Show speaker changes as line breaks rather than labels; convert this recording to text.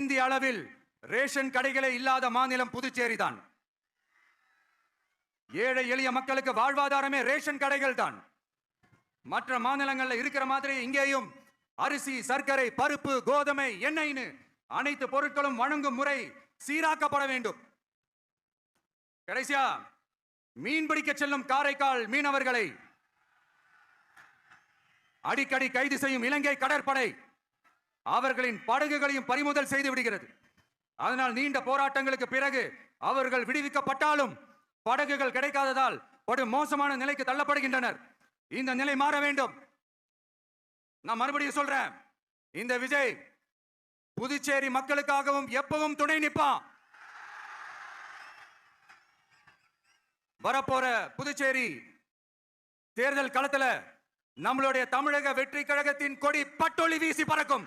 இந்திய அளவில் ரேஷன் கடைகளே இல்லாத மாநிலம் புதுச்சேரி தான். ஏழை எளிய மக்களுக்கு வாழ்வாதாரமே ரேஷன் கடைகள் தான். மற்ற மாநிலங்களில் இருக்கிற மாதிரி இங்கேயும் அரிசி, சர்க்கரை, பருப்பு, கோதுமை, எண்ணெய்னு அனைத்து பொருட்களும் வழங்கும் முறை சீராக்கப்பட வேண்டும். கடைசியா மீன்பிடிக்க செல்லும் காரைக்கால் மீனவர்களை அடிக்கடி கைது செய்யும் இலங்கை கடற்படை அவர்களின் படகுகளையும் பறிமுதல் செய்து விடுகிறது. அதனால் நீண்ட போராட்டங்களுக்கு பிறகு அவர்கள் விடுவிக்கப்பட்டாலும் படகுகள் கிடைக்காததால் ஒரு மோசமான நிலைக்கு தள்ளப்படுகின்றனர். இந்த நிலை மாற வேண்டும். நான் மறுபடியும் சொல்றேன், இந்த விஜய் புதுச்சேரி மக்களுக்காகவும் எப்பவும் துணை நிற்பான். வரப்போற புதுச்சேரி தேர்தல் களத்துல நம்மளுடைய தமிழக வெற்றி கழகத்தின் கொடி பட்டொலி வீசி பறக்கும்.